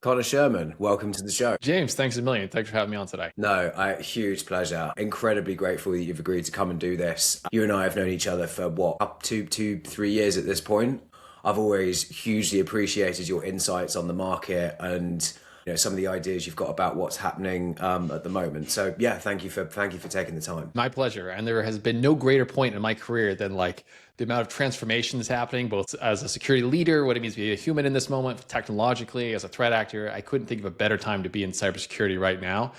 Conor Sherman, welcome to the show. James, thanks a million. Thanks for having me on today. No, huge pleasure. Incredibly grateful that you've agreed to come and do this. You and I have known each other for up to 3 years at this point. I've always hugely appreciated your insights on the market and some of the ideas you've got about what's happening at the moment. So yeah, thank you for taking the time. My pleasure. And there has been no greater point in my career than the amount of transformation that's happening, both as a security leader, what it means to be a human in this moment, technologically, as a threat actor. I couldn't think of a better time to be in cybersecurity right now.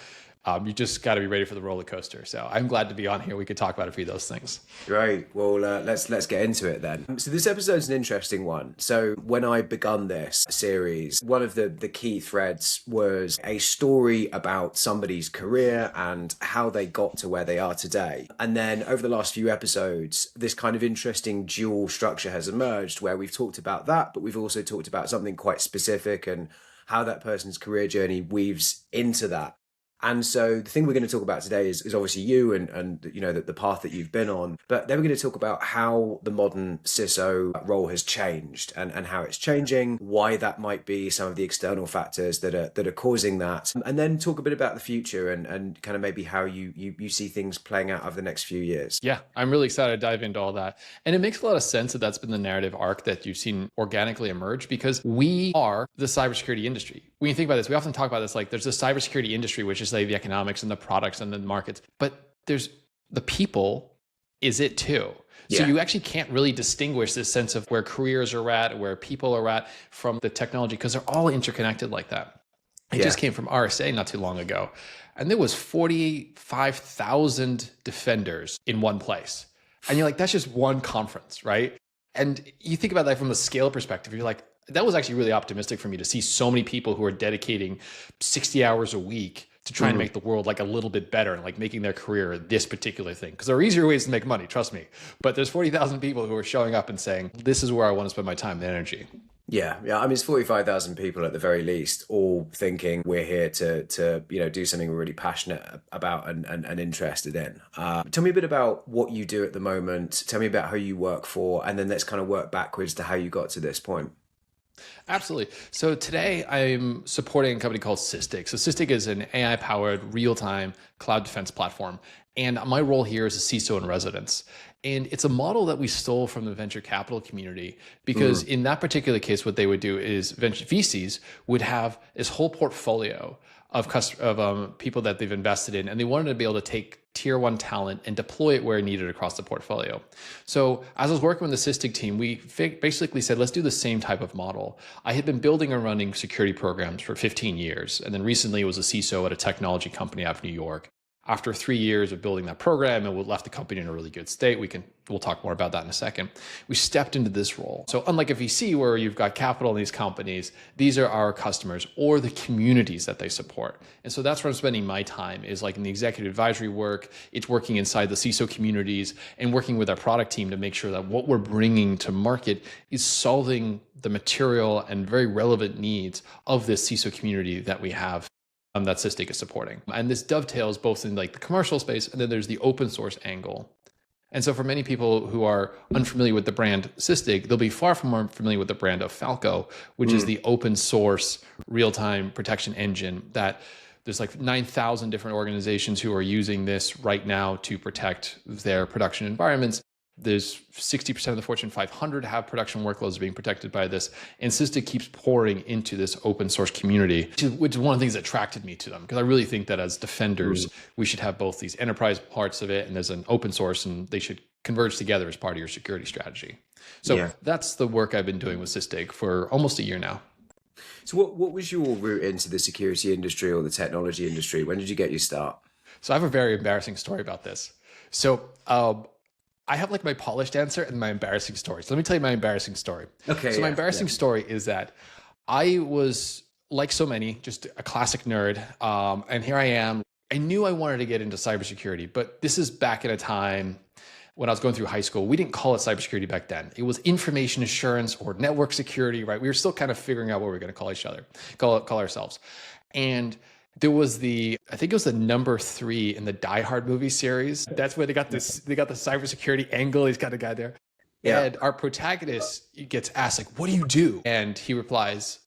You just got to be ready for the roller coaster. So I'm glad to be on here. We could talk about a few of those things. Great. Well, let's get into it then. So this episode's an interesting one. So when I begun this series, one of the key threads was a story about somebody's career and how they got to where they are today. And then over the last few episodes, this kind of interesting dual structure has emerged where we've talked about that, but we've also talked about something quite specific and how that person's career journey weaves into that. And so the thing we're going to talk about today is obviously you and the path that you've been on. But then we're going to talk about how the modern CISO role has changed and how it's changing, why that might be, some of the external factors that are causing that, and then talk a bit about the future and kind of maybe how you see things playing out over the next few years. Yeah, I'm really excited to dive into all that. And it makes a lot of sense that that's been the narrative arc that you've seen organically emerge because we are the cybersecurity industry. When you think about this, we often talk about this there's the cybersecurity industry, which is the economics and the products and the markets, but there's the people is it too. So you actually can't really distinguish this sense of where careers are at, where people are at from the technology, because they're all interconnected like that. I just came from RSA not too long ago, and there was 45,000 defenders in one place. And you're like, that's just one conference, right? And you think about that from a scale perspective, you're like, that was actually really optimistic for me to see so many people who are dedicating 60 hours a week to try and make the world a little bit better and making their career this particular thing. Because there are easier ways to make money, trust me. But there's 40,000 people who are showing up and saying, this is where I want to spend my time and energy. Yeah. I mean, it's 45,000 people at the very least, all thinking we're here to do something we're really passionate about and interested in. Tell me a bit about what you do at the moment. Tell me about who you work for, and then let's kind of work backwards to how you got to this point. Absolutely. So today I'm supporting a company called Sysdig. So Sysdig is an AI-powered real-time cloud defense platform. And my role here is a CISO in residence. And it's a model that we stole from the venture capital community because in that particular case, what they would do is VCs would have this whole portfolio of people that they've invested in, and they wanted to be able to take tier one talent and deploy it where needed across the portfolio. So as I was working with the Sysdig team, we basically said, let's do the same type of model. I had been building and running security programs for 15 years. And then recently was a CISO at a technology company out of New York. After 3 years of building that program, and we left the company in a really good state. We'll talk more about that in a second. We stepped into this role. So unlike a VC where you've got capital in these companies, these are our customers or the communities that they support. And so that's where I'm spending my time is in the executive advisory work. It's working inside the CISO communities and working with our product team to make sure that what we're bringing to market is solving the material and very relevant needs of this CISO community that we have. That Sysdig is supporting. And this dovetails both in the commercial space, and then there's the open source angle. And so for many people who are unfamiliar with the brand Sysdig, they'll be far from more familiar with the brand of Falco, which is the open source real-time protection engine that there's 9,000 different organizations who are using this right now to protect their production environments. There's 60% of the Fortune 500 have production workloads being protected by this. And Sysdig keeps pouring into this open source community, which is one of the things that attracted me to them. Because I really think that as defenders, we should have both these enterprise parts of it and there's an open source, and they should converge together as part of your security strategy. So that's the work I've been doing with Sysdig for almost a year now. So what was your route into the security industry or the technology industry? When did you get your start? So I have a very embarrassing story about this. So I have my polished answer and my embarrassing story. So let me tell you my embarrassing story. Okay. So my embarrassing story is that I was, like so many, just a classic nerd. And here I am. I knew I wanted to get into cybersecurity, but this is back in a time when I was going through high school. We didn't call it cybersecurity back then. It was information assurance or network security, right? We were still kind of figuring out what we were going to call ourselves. And there was I think it was the number 3 in the Die Hard movie series. That's where they got the cybersecurity angle. He's got a guy there. Yeah. And our protagonist gets asked, what do you do? And he replies,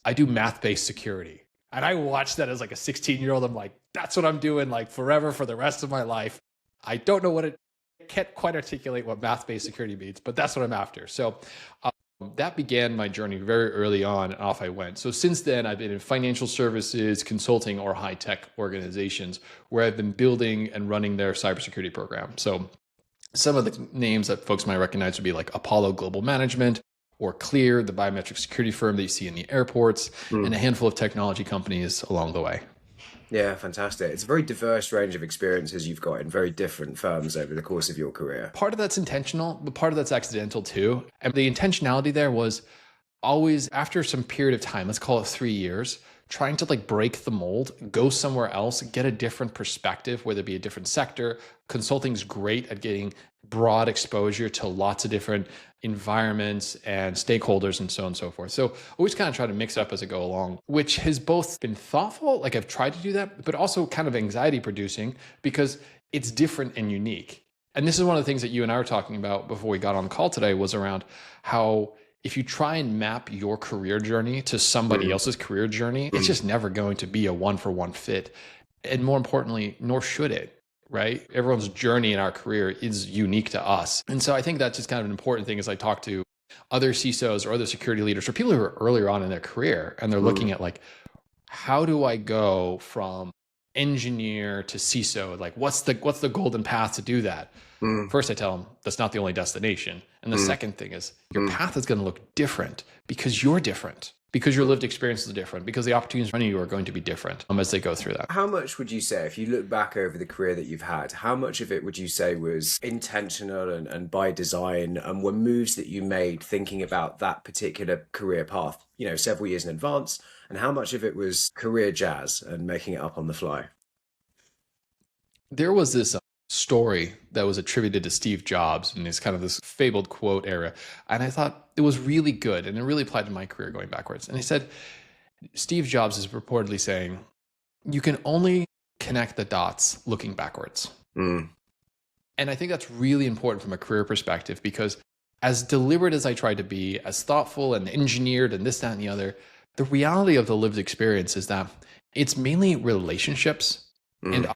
I do math-based security. And I watched that as like a 16-year-old. I'm like, that's what I'm doing like forever for the rest of my life. I don't know what it, can't quite articulate what math-based security means, but that's what I'm after. So that began my journey very early on, and off I went. So since then, I've been in financial services, consulting, or high-tech organizations where I've been building and running their cybersecurity program. So some of the names that folks might recognize would be like Apollo Global Management, or Clear, the biometric security firm that you see in the airports, and a handful of technology companies along the way. Yeah, fantastic. It's a very diverse range of experiences you've got in very different firms over the course of your career. Part of that's intentional, but part of that's accidental too. And the intentionality there was always after some period of time, let's call it 3 years, trying to like break the mold, go somewhere else, get a different perspective, whether it be a different sector. Consulting's great at getting broad exposure to lots of different environments and stakeholders and so on and so forth. So always kind of try to mix it up as I go along, which has both been thoughtful, like I've tried to do that, but also kind of anxiety producing because it's different and unique. And this is one of the things that you and I were talking about before we got on the call today was around how if you try and map your career journey to somebody else's career journey, it's just never going to be a one-for-one fit. And more importantly, nor should it, right? Everyone's journey in our career is unique to us. And so I think that's just kind of an important thing as I talk to other CISOs or other security leaders or people who are earlier on in their career, and they're looking at like, how do I go from engineer to CISO? Like, what's the golden path to do that? First, I tell them that's not the only destination. And the second thing is your path is going to look different because you're different, because your lived experience is different, because the opportunities in front of you are going to be different as they go through that. How much would you say, if you look back over the career that you've had, how much of it would you say was intentional and by design, and were moves that you made thinking about that particular career path, you know, several years in advance? And how much of it was career jazz and making it up on the fly? There was this story that was attributed to Steve Jobs and it's kind of this fabled quote era. And I thought it was really good and it really applied to my career going backwards. And he said, Steve Jobs is reportedly saying, you can only connect the dots looking backwards. And I think that's really important from a career perspective because as deliberate as I tried to be, as thoughtful and engineered and this, that, and the other, the reality of the lived experience is that it's mainly relationships and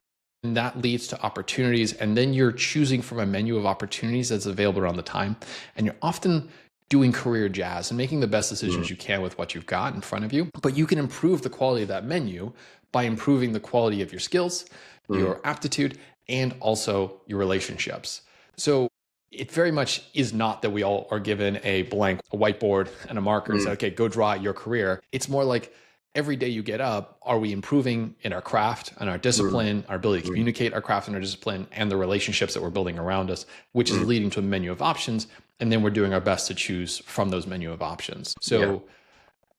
that leads to opportunities. And then you're choosing from a menu of opportunities that's available around the time. And you're often doing career jazz and making the best decisions you can with what you've got in front of you. But you can improve the quality of that menu by improving the quality of your skills, your aptitude, and also your relationships. So it very much is not that we all are given a blank a whiteboard and a marker and say, okay, go draw out your career. It's more like, every day you get up, are we improving in our craft and our discipline, our ability to communicate our craft and our discipline, and the relationships that we're building around us, which is leading to a menu of options. And then we're doing our best to choose from those menu of options. So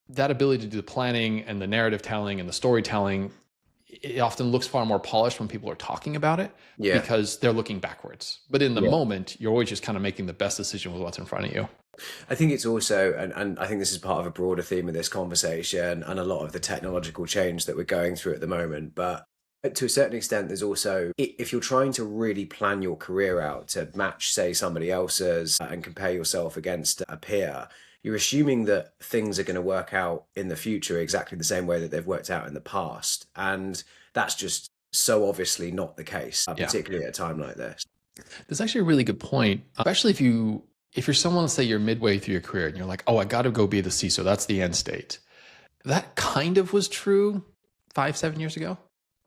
that ability to do the planning and the narrative telling and the storytelling, it often looks far more polished when people are talking about it because they're looking backwards. But in the moment, you're always just kind of making the best decision with what's in front of you. I think it's also, and I think this is part of a broader theme of this conversation and a lot of the technological change that we're going through at the moment. But to a certain extent, there's also, if you're trying to really plan your career out to match, say, somebody else's and compare yourself against a peer, you're assuming that things are going to work out in the future exactly the same way that they've worked out in the past. And that's just so obviously not the case, particularly at a time like this. That's actually a really good point, especially if you're someone, say you're midway through your career and you're like, oh, I got to go be the CISO. That's the end state. That kind of was true 5-7 years ago.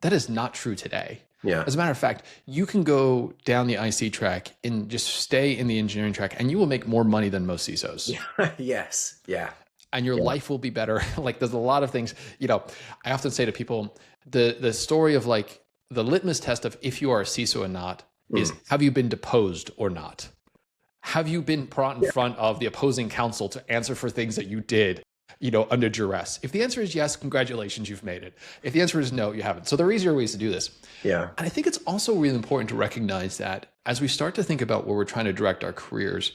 That is not true today. Yeah. As a matter of fact, you can go down the IC track and just stay in the engineering track and you will make more money than most CISOs. Yes. Yeah. And your life will be better. Like there's a lot of things, you know, I often say to people, the story of like the litmus test of if you are a CISO or not is have you been deposed or not? Have you been brought in front of the opposing counsel to answer for things that you did, you know, under duress? If the answer is yes, congratulations, you've made it. If the answer is no, you haven't. So there are easier ways to do this. Yeah. And I think it's also really important to recognize that as we start to think about where we're trying to direct our careers,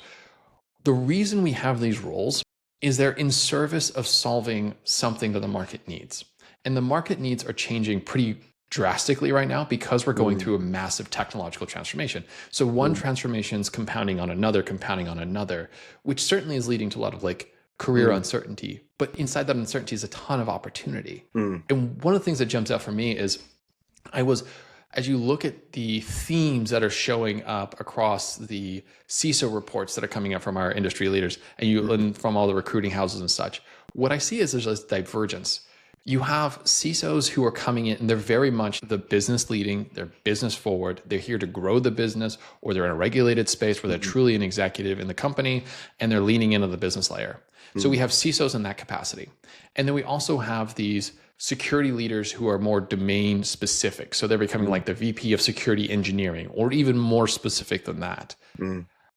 the reason we have these roles is they're in service of solving something that the market needs. And the market needs are changing pretty drastically right now because we're going through a massive technological transformation. So one transformation is compounding on another, which certainly is leading to a lot of like career uncertainty, but inside that uncertainty is a ton of opportunity. And one of the things that jumps out for me is as you look at the themes that are showing up across the CISO reports that are coming up from our industry leaders and from all the recruiting houses and such, what I see is there's this divergence. You have CISOs who are coming in and they're very much the business leading, they're business forward, they're here to grow the business, or they're in a regulated space where they're truly an executive in the company and they're leaning into the business layer. So we have CISOs in that capacity. And then we also have these security leaders who are more domain specific. So they're becoming like the VP of security engineering, or even more specific than that.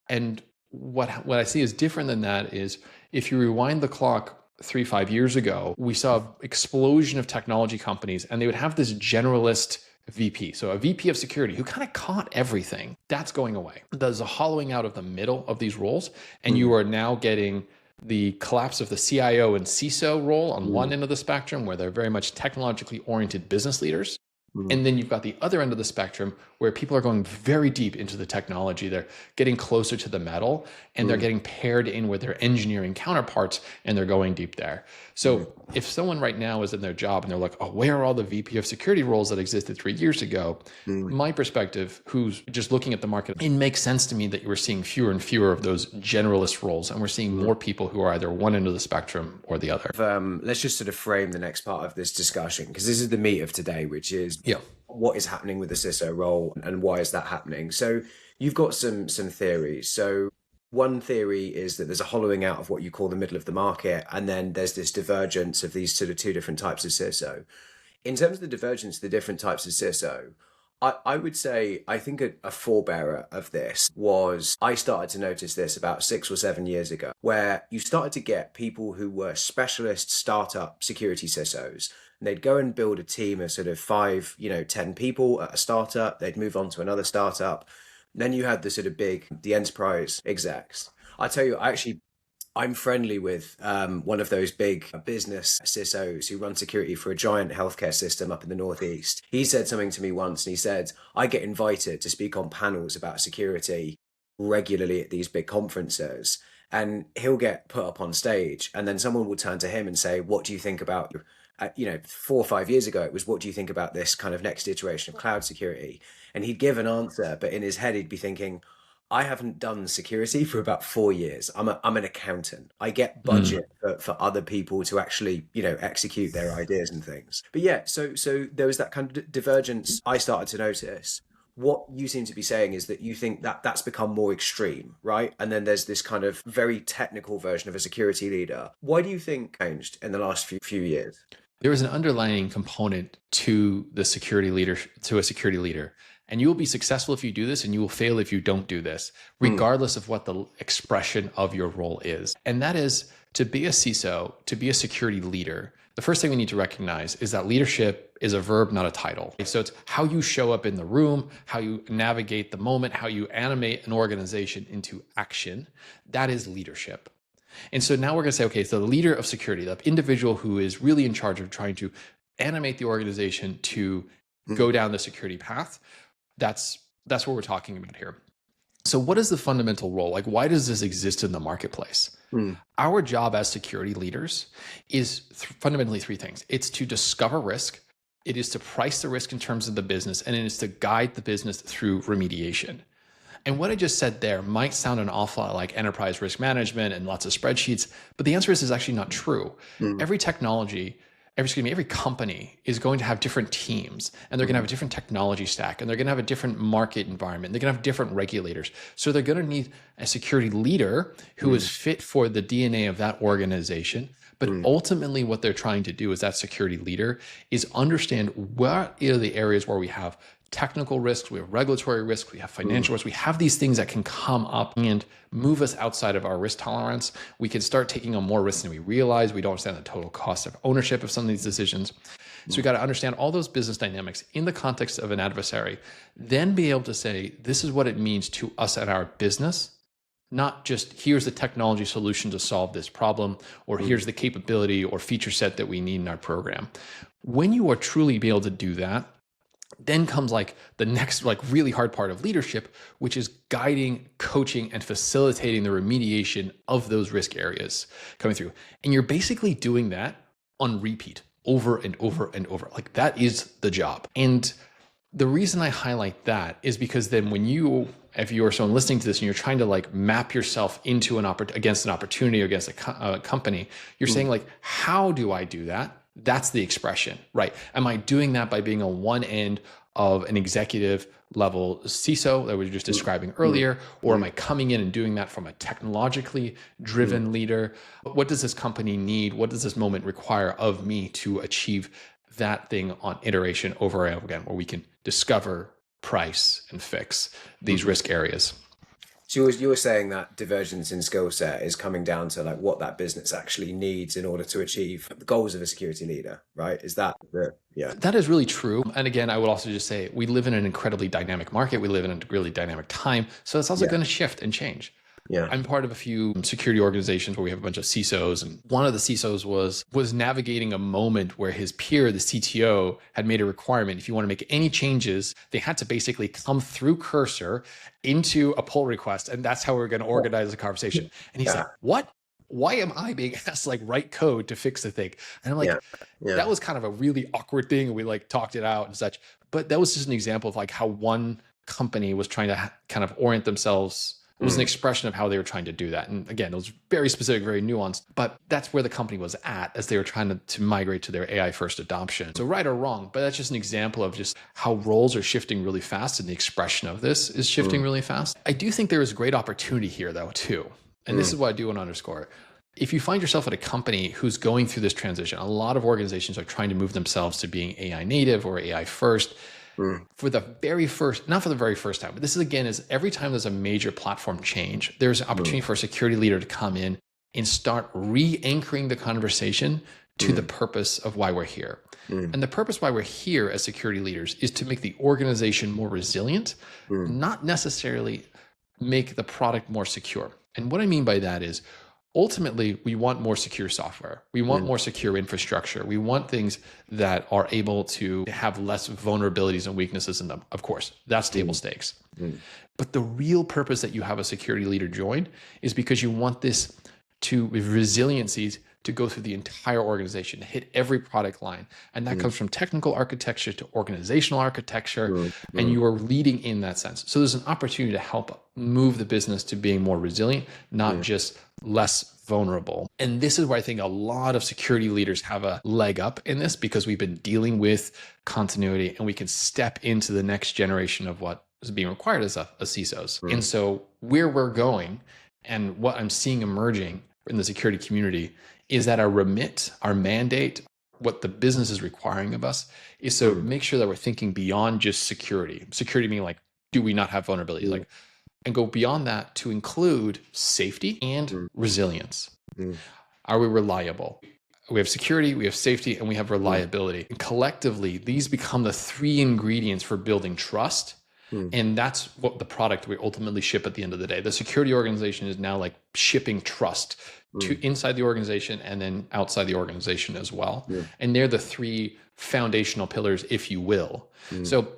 And what I see is different than that is if you rewind the clock 3-5 years ago, we saw an explosion of technology companies and they would have this generalist VP. So a VP of security who kind of caught everything. That's going away. There's a hollowing out of the middle of these roles. And you are now getting the collapse of the CIO and CISO role on one end of the spectrum, where they're very much technologically oriented business leaders. And then you've got the other end of the spectrum where people are going very deep into the technology. They're getting closer to the metal and they're getting paired in with their engineering counterparts and they're going deep there. So if someone right now is in their job and they're like, oh, where are all the VP of security roles that existed 3 years ago? My perspective, who's just looking at the market, it makes sense to me that we're seeing fewer and fewer of those generalist roles and we're seeing more people who are either one end of the spectrum or the other. Let's just sort of frame the next part of this discussion, because this is the meat of today, which is what is happening with the CISO role and why is that happening? So you've got some theories. So one theory is that there's a hollowing out of what you call the middle of the market, and then there's this divergence of these sort of two different types of CISO. In terms of the divergence of the different types of CISO, I would say, I think a forebearer of this was, I started to notice this about 6 or 7 years ago, where you started to get people who were specialist startup security CISOs. And they'd go and build a team of sort of 5, 10 people at a startup. They'd move on to another startup. Then you had the sort of the enterprise execs. I tell you, I'm friendly with one of those big business CISOs who run security for a giant healthcare system up in the Northeast. He said something to me once, and he said, I get invited to speak on panels about security regularly at these big conferences, and he'll get put up on stage, and then someone will turn to him and say, what do you think about, 4 or 5 years ago, it was, what do you think about this kind of next iteration of cloud security? And he'd give an answer, but in his head, he'd be thinking, I haven't done security for about 4 years. I'm an accountant. I get budget for other people to actually, execute their ideas and things. But yeah, so there was that kind of divergence I started to notice. What you seem to be saying is that you think that that's become more extreme, right? And then there's this kind of very technical version of a security leader. Why do you think changed in the last few years? There is an underlying component to the security leader, to a security leader. And you will be successful if you do this, and you will fail if you don't do this, regardless of what the expression of your role is. And that is, to be a CISO, to be a security leader, the first thing we need to recognize is that leadership is a verb, not a title. So it's how you show up in the room, how you navigate the moment, how you animate an organization into action. That is leadership. And so now we're going to say, okay, so the leader of security, the individual who is really in charge of trying to animate the organization to go down the security path, that's what we're talking about here. So what is the fundamental role? Like, why does this exist in the marketplace? Our job as security leaders is fundamentally 3 things. It's to discover risk, it is to price the risk in terms of the business, and it is to guide the business through remediation. And what I just said there might sound an awful lot like enterprise risk management and lots of spreadsheets, but the answer is actually not true. Every company is going to have different teams, and they're going to have a different technology stack, and they're going to have a different market environment. They're going to have different regulators. So they're going to need a security leader who is fit for the DNA of that organization. But ultimately what they're trying to do as that security leader is understand what are the areas where we have technical risks, we have regulatory risks, we have financial risks, we have these things that can come up and move us outside of our risk tolerance. We can start taking on more risks than we realize. We don't understand the total cost of ownership of some of these decisions. So we got to understand all those business dynamics in the context of an adversary, then be able to say, this is what it means to us and our business, not just here's the technology solution to solve this problem, or here's the capability or feature set that we need in our program. When you are truly be able to do that, Then comes like the next like really hard part of leadership, which is guiding, coaching, and facilitating the remediation of those risk areas coming through. And you're basically doing that on repeat over and over and over. Like that is the job. And the reason I highlight that is because then if you are someone listening to this and you're trying to like map yourself into against an opportunity or against a company, you're saying like, how do I do that? That's the expression, right? Am I doing that by being on one end of an executive level CISO that we were just describing earlier? Or am I coming in and doing that from a technologically driven leader? What does this company need? What does this moment require of me to achieve that thing on iteration over and over again, where we can discover, price, and fix these risk areas? So you were saying that divergence in skill set is coming down to like what that business actually needs in order to achieve the goals of a security leader, right? Is that yeah? That is really true. And again, I would also just say we live in an incredibly dynamic market. We live in a really dynamic time. So it's also going to shift and change. Yeah. I'm part of a few security organizations where we have a bunch of CISOs, and one of the CISOs was navigating a moment where his peer, the CTO, had made a requirement. If you want to make any changes, they had to basically come through Cursor into a pull request, and that's how we're going to organize the conversation. And he's like, "What? Why am I being asked to like write code to fix the thing?" And I'm like, that was kind of a really awkward thing, and we like talked it out and such. But that was just an example of like how one company was trying to kind of orient themselves. It was an expression of how they were trying to do that. And again, it was very specific, very nuanced, but that's where the company was at as they were trying to migrate to their AI first adoption. So right or wrong, but that's just an example of just how roles are shifting really fast and the expression of this is shifting really fast. I do think there is great opportunity here though, too. And this is what I do want to underscore. If you find yourself at a company who's going through this transition, a lot of organizations are trying to move themselves to being AI native or AI first. For the very first, not for the very first time, but this is again, is every time there's a major platform change, there's an opportunity for a security leader to come in and start re-anchoring the conversation to the purpose of why we're here. And the purpose why we're here as security leaders is to make the organization more resilient, not necessarily make the product more secure. And what I mean by that is, ultimately, we want more secure software. We want more secure infrastructure. We want things that are able to have less vulnerabilities and weaknesses in them. Of course, that's table stakes. But the real purpose that you have a security leader join is because you want this to resiliencies to go through the entire organization, to hit every product line. And that comes from technical architecture to organizational architecture, and you are leading in that sense. So there's an opportunity to help move the business to being more resilient, not just less vulnerable. And this is where I think a lot of security leaders have a leg up in this, because we've been dealing with continuity and we can step into the next generation of what is being required as a CISOs. And so where we're going and what I'm seeing emerging in the security community is that our remit, our mandate, what the business is requiring of us is to make sure that we're thinking beyond just security. Security meaning like, do we not have vulnerabilities? Like, and go beyond that to include safety and resilience. Are we reliable? We have security, we have safety, and we have reliability. And collectively, these become the three ingredients for building trust. And that's what the product we ultimately ship at the end of the day. The security organization is now like shipping trust to inside the organization and then outside the organization as well. And they're the three foundational pillars, if you will. So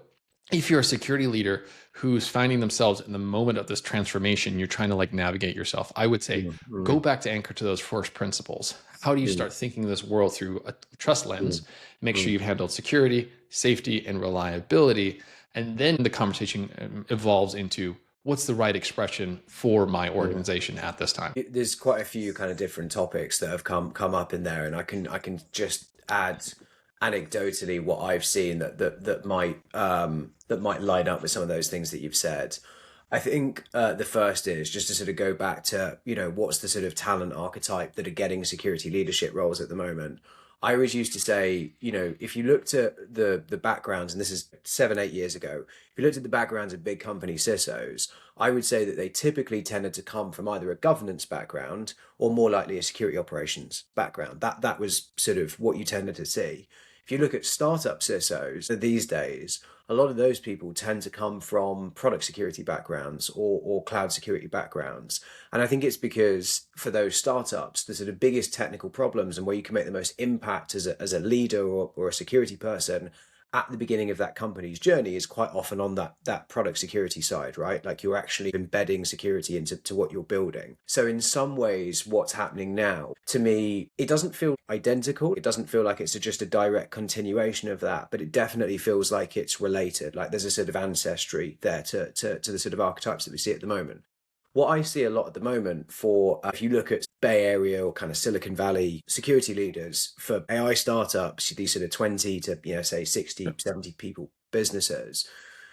if you're a security leader who's finding themselves in the moment of this transformation, you're trying to like navigate yourself, I would say, go back to anchor to those first principles. How do you start thinking this world through a trust lens? Make sure you've handled security, safety, and reliability. And then the conversation evolves into what's the right expression for my organization at this time. There's quite a few kind of different topics that have come up in there, and I can just add anecdotally what I've seen that might line up with some of those things that you've said. I think the first is just to sort of go back to, what's the sort of talent archetype that are getting security leadership roles at the moment. I always used to say, if you looked at the backgrounds, and this is 7-8 years ago, if you looked at the backgrounds of big company CISOs, I would say that they typically tended to come from either a governance background or more likely a security operations background. That was sort of what you tended to see. If you look at startup CISOs these days, a lot of those people tend to come from product security backgrounds or cloud security backgrounds. And I think it's because for those startups, the sort of biggest technical problems and where you can make the most impact as a leader or a security person at the beginning of that company's journey is quite often on that product security side, right? Like you're actually embedding security into what you're building. So in some ways, what's happening now, to me, it doesn't feel identical. It doesn't feel like it's just a direct continuation of that, but it definitely feels like it's related. Like there's a sort of ancestry there to the sort of archetypes that we see at the moment. What I see a lot at the moment for, if you look at Bay Area or kind of Silicon Valley security leaders for AI startups, these sort of 20 to, say 60, 70 people businesses,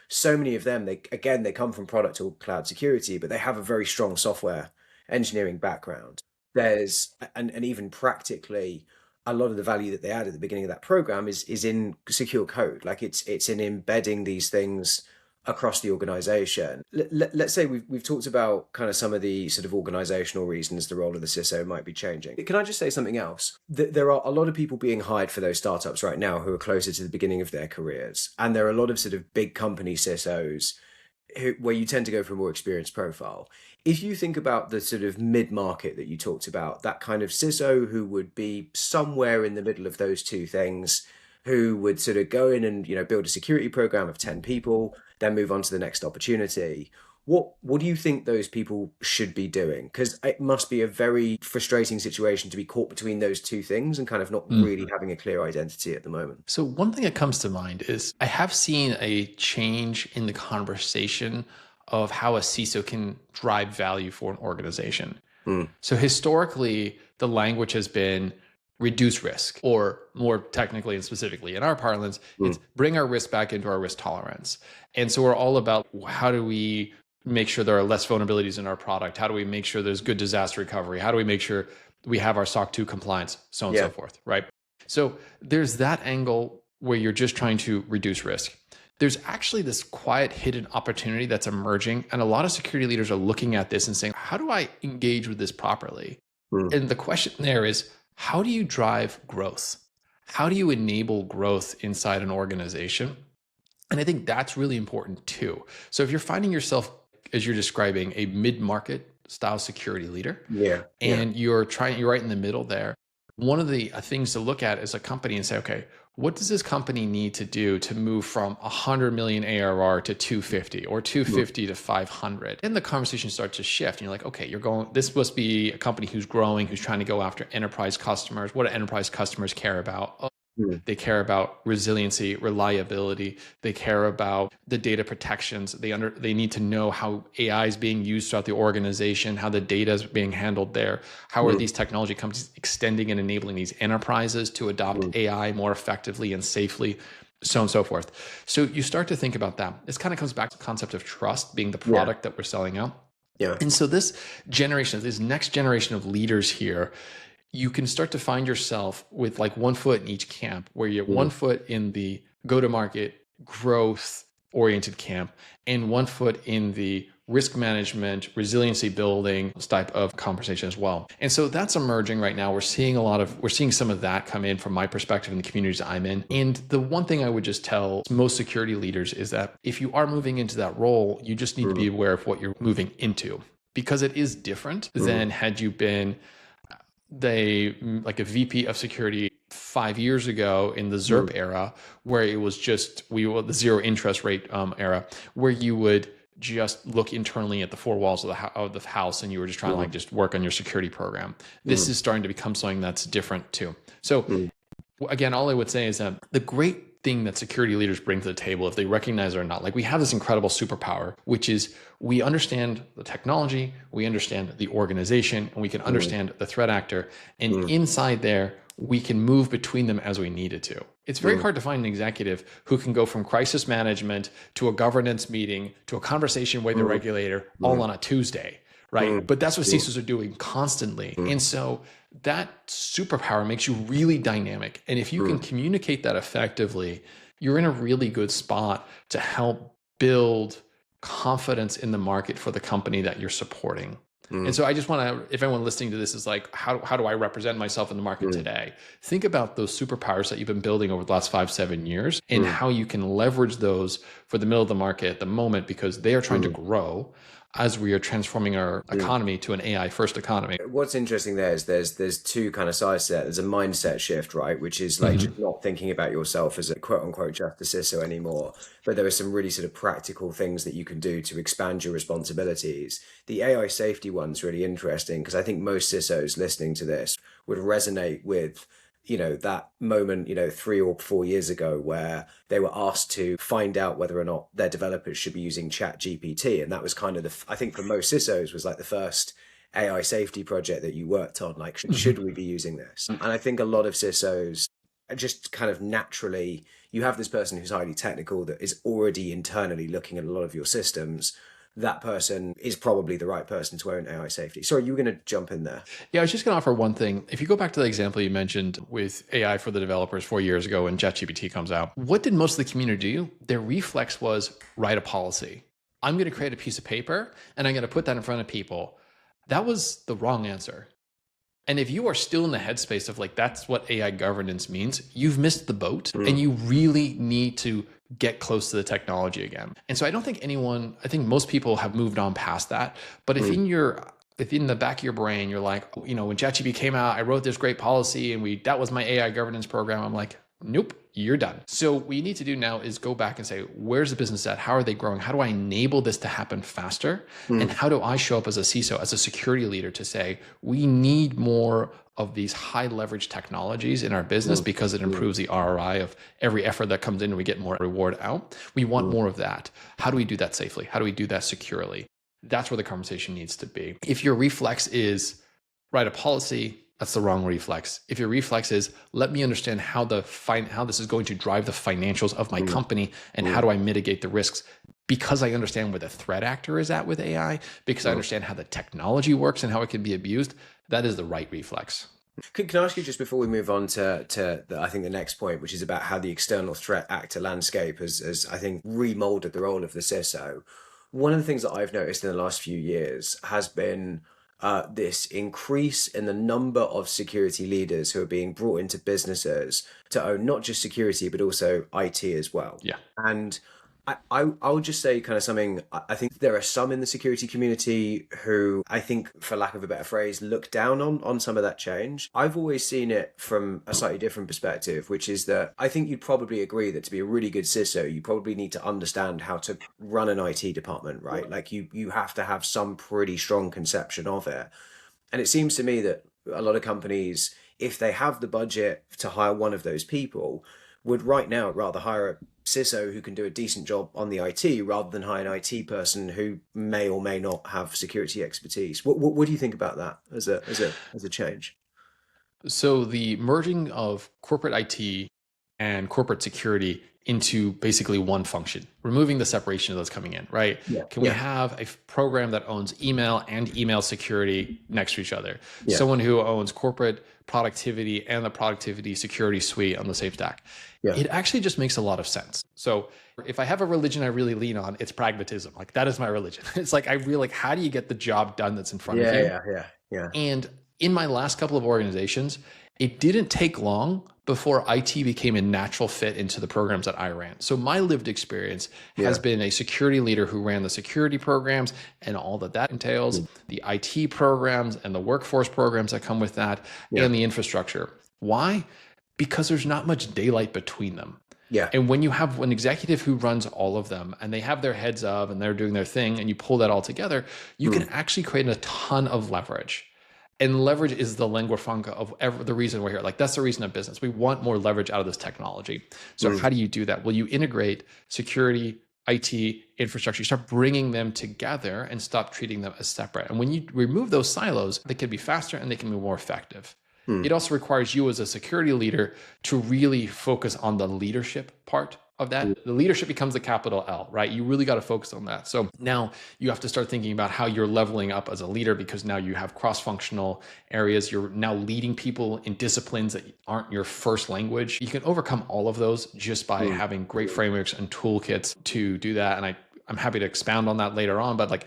so many of them, they come from product or cloud security, but they have a very strong software engineering background. And even practically, a lot of the value that they add at the beginning of that program is in secure code. Like it's in embedding these things across the organization. Let's say we've talked about kind of some of the sort of organizational reasons the role of the CISO might be changing. Can I just say something else? There are a lot of people being hired for those startups right now who are closer to the beginning of their careers. And there are a lot of sort of big company CISOs where you tend to go for a more experienced profile. If you think about the sort of mid-market that you talked about, that kind of CISO who would be somewhere in the middle of those two things, who would sort of go in and build a security program of 10 people, then move on to the next opportunity. What do you think those people should be doing? Because it must be a very frustrating situation to be caught between those two things and kind of not really having a clear identity at the moment. So one thing that comes to mind is I have seen a change in the conversation of how a CISO can drive value for an organization. So historically, the language has been reduce risk, or more technically and specifically in our parlance, it's bring our risk back into our risk tolerance. And so we're all about how do we make sure there are less vulnerabilities in our product? How do we make sure there's good disaster recovery? How do we make sure we have our SOC 2 compliance, so on and so forth, right? So there's that angle where you're just trying to reduce risk. There's actually this quiet hidden opportunity that's emerging. And a lot of security leaders are looking at this and saying, how do I engage with this properly? And the question there is, how do you drive growth? How do you enable growth inside an organization? And I think that's really important too. So if you're finding yourself, as you're describing, a mid-market style security leader, and you're right in the middle there, one of the things to look at as a company and say, okay, what does this company need to do to move from 100 million ARR to 250 or 250 to 500? And the conversation starts to shift. And you're like, okay, this must be a company who's growing, who's trying to go after enterprise customers. What do enterprise customers care about? They care about resiliency, reliability. They care about the data protections. They need to know how AI is being used throughout the organization, how the data is being handled there. How are these technology companies extending and enabling these enterprises to adopt AI more effectively and safely, so on and so forth. So you start to think about that. This kind of comes back to the concept of trust being the product that we're selling out. And so this next generation of leaders here, you can start to find yourself with like one foot in each camp, where you have one foot in the go-to-market growth-oriented camp and one foot in the risk management, resiliency building type of conversation as well. And so that's emerging right now. We're seeing some of that come in from my perspective in the communities I'm in. And the one thing I would just tell most security leaders is that if you are moving into that role, you just need to be aware of what you're moving into, because it is different than had you been like a VP of security 5 years ago in the ZERP era, where it was just the zero interest rate era, where you would just look internally at the four walls of the house and you were just trying to like just work on your security program. This is starting to become something that's different too. So again, all I would say is that the great thing that security leaders bring to the table, if they recognize it or not, like we have this incredible superpower, which is we understand the technology, we understand the organization, and we can understand the threat actor. And inside there, we can move between them as we needed to. It's very hard to find an executive who can go from crisis management to a governance meeting to a conversation with the regulator all on a Tuesday, right? But that's what CISOs are doing constantly. And so that superpower makes you really dynamic. And if you can communicate that effectively, you're in a really good spot to help build confidence in the market for the company that you're supporting. And so I just want to, if anyone listening to this is like, how do I represent myself in the market today? Think about those superpowers that you've been building over the last 5-7 years and how you can leverage those for the middle of the market at the moment, because they are trying to grow. as we are transforming our economy to an AI first economy. What's interesting there is there's two kind of sides to that. There's a mindset shift, right, which is like just not thinking about yourself as a quote unquote just a CISO anymore. But there are some really sort of practical things that you can do to expand your responsibilities. The AI safety one's really interesting because I think most CISOs listening to this would resonate with that moment 3 or 4 years ago where they were asked to find out whether or not their developers should be using chat GPT, and that was kind of I think for most CISOs was like the first AI safety project that you worked on, like should we be using this? And I think a lot of CISOs are just kind of naturally, you have this person who's highly technical that is already internally looking at a lot of your systems. That person is probably the right person to own AI safety. Sorry, you were going to jump in there. Yeah, I was just going to offer one thing. If you go back to the example you mentioned with AI for the developers 4 years ago when ChatGPT comes out, what did most of the community do? Their reflex was write a policy. I'm going to create a piece of paper and I'm going to put that in front of people. That was the wrong answer. And if you are still in the headspace of like, that's what AI governance means, you've missed the boat and you really need to get close to the technology again. And so I don't think I think most people have moved on past that. But if in the back of your brain, you're like, when ChatGPT came out, I wrote this great policy and that was my AI governance program. I'm like, nope, you're done. So what you need to do now is go back and say, where's the business at? How are they growing? How do I enable this to happen faster? And how do I show up as a CISO, as a security leader to say, we need more of these high leverage technologies in our business because it improves the ROI of every effort that comes in and we get more reward out. We want more of that. How do we do that safely? How do we do that securely? That's where the conversation needs to be. If your reflex is write a policy, that's the wrong reflex. If your reflex is, let me understand how this is going to drive the financials of my company and how do I mitigate the risks because I understand where the threat actor is at with AI, because I understand how the technology works and how it can be abused, that is the right reflex. Can I ask you just before we move on to I think the next point, which is about how the external threat actor landscape has I think remolded the role of the CISO. One of the things that I've noticed in the last few years has been this increase in the number of security leaders who are being brought into businesses to own not just security, but also IT as well. Yeah. And I'll just say kind of something. I think there are some in the security community who I think, for lack of a better phrase, look down on some of that change. I've always seen it from a slightly different perspective, which is that I think you'd probably agree that to be a really good CISO, you probably need to understand how to run an IT department, right? Like you have to have some pretty strong conception of it. And it seems to me that a lot of companies, if they have the budget to hire one of those people, would right now rather hire a CISO who can do a decent job on the IT rather than hire an IT person who may or may not have security expertise. What do you think about that as a change? So the merging of corporate IT and corporate security into basically one function, removing the separation that's coming in, right? Yeah. Can we have a program that owns email and email security next to each other? Yeah. Someone who owns corporate productivity and the productivity security suite on the same stack. Yeah. It actually just makes a lot of sense. So if I have a religion I really lean on, it's pragmatism. Like that is my religion. It's like, I really like, how do you get the job done that's in front of you? Yeah. And in my last couple of organizations, it didn't take long before IT became a natural fit into the programs that I ran. So my lived experience has been a security leader who ran the security programs and all that entails, the IT programs and the workforce programs that come with that, and the infrastructure. Why? Because there's not much daylight between them. Yeah. And when you have an executive who runs all of them and they have their heads of and they're doing their thing and you pull that all together, you can actually create a ton of leverage. And leverage is the lingua franca of the reason we're here. Like that's the reason of business. We want more leverage out of this technology. So how do you do that? Well, you integrate security, IT, infrastructure. You start bringing them together and stop treating them as separate. And when you remove those silos, they can be faster and they can be more effective. It also requires you as a security leader to really focus on the leadership part of that. The leadership becomes the capital L, right? You really got to focus on that. So now you have to start thinking about how you're leveling up as a leader, because now you have cross-functional areas. You're now leading people in disciplines that aren't your first language. You can overcome all of those just by having great frameworks and toolkits to do that. And I'm happy to expound on that later on, but like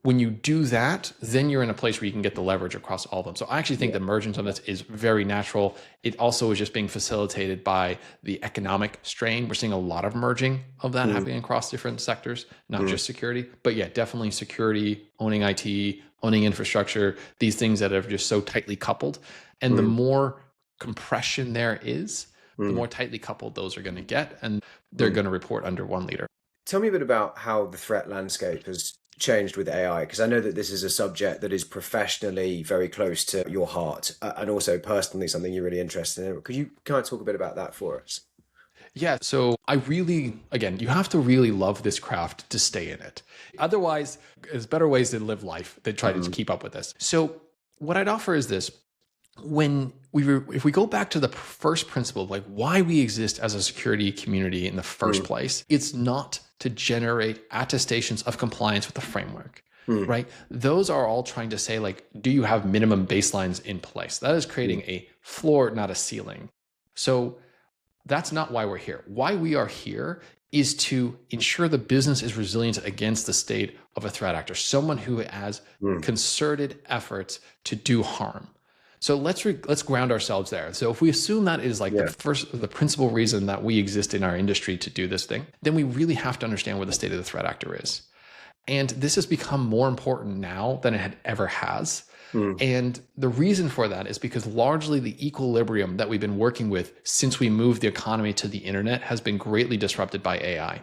When you do that, then you're in a place where you can get the leverage across all of them. So I actually think the emergence of this is very natural. It also is just being facilitated by the economic strain. We're seeing a lot of merging of that happening across different sectors, not just security, but yeah, definitely security, owning IT, owning infrastructure, these things that are just so tightly coupled. And the more compression there is, the more tightly coupled those are going to get, and they're going to report under one leader. Tell me a bit about how the threat landscape has changed with AI, because I know that this is a subject that is professionally very close to your heart, and also personally something you're really interested in. Could you kind of talk a bit about that for us? Yeah, so I really, again, you have to really love this craft to stay in it. Otherwise, there's better ways to live life than try to keep up with this. So what I'd offer is this. If we go back to the first principle of like why we exist as a security community in the first place, it's not to generate attestations of compliance with the framework, right? Those are all trying to say like, do you have minimum baselines in place? That is creating a floor, not a ceiling. So that's not why we're here. Why we are here is to ensure the business is resilient against the state of a threat actor, someone who has concerted efforts to do harm. So let's ground ourselves there. So if we assume that is like the principal reason that we exist in our industry to do this thing, then we really have to understand where the state of the threat actor is. And this has become more important now than it ever has. And the reason for that is because largely the equilibrium that we've been working with since we moved the economy to the internet has been greatly disrupted by AI.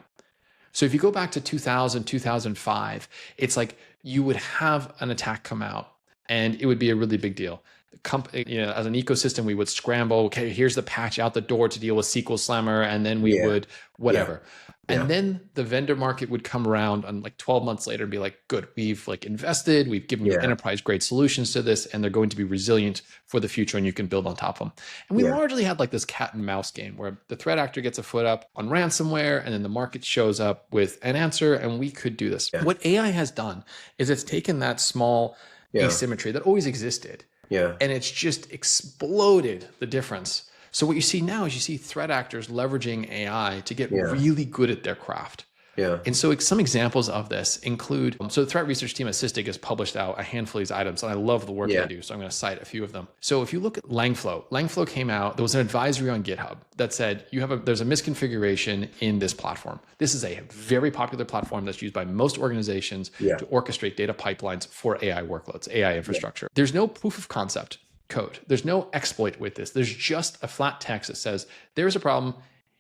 So if you go back to 2000, 2005, it's like you would have an attack come out and it would be a really big deal. As an ecosystem, we would scramble. Okay, here's the patch out the door to deal with SQL Slammer, and then we would whatever. And then the vendor market would come around and like 12 months later and be like, good, we've like invested, we've given you enterprise grade solutions to this, and they're going to be resilient for the future, and you can build on top of them. And we largely had like this cat and mouse game where the threat actor gets a foot up on ransomware, and then the market shows up with an answer, and we could do this. What AI has done is it's taken that small asymmetry that always existed. And it's just exploded the difference. So what you see now is you see threat actors leveraging AI to get really good at their craft. And so some examples of this include, so the threat research team at Sysdig has published out a handful of these items, and I love the work they do. So I'm going to cite a few of them. So if you look at Langflow came out, there was an advisory on GitHub that said there's a misconfiguration in this platform. This is a very popular platform that's used by most organizations to orchestrate data pipelines for AI workloads, AI infrastructure. There's no proof of concept code. There's no exploit with this. There's just a flat text that says, there's a problem.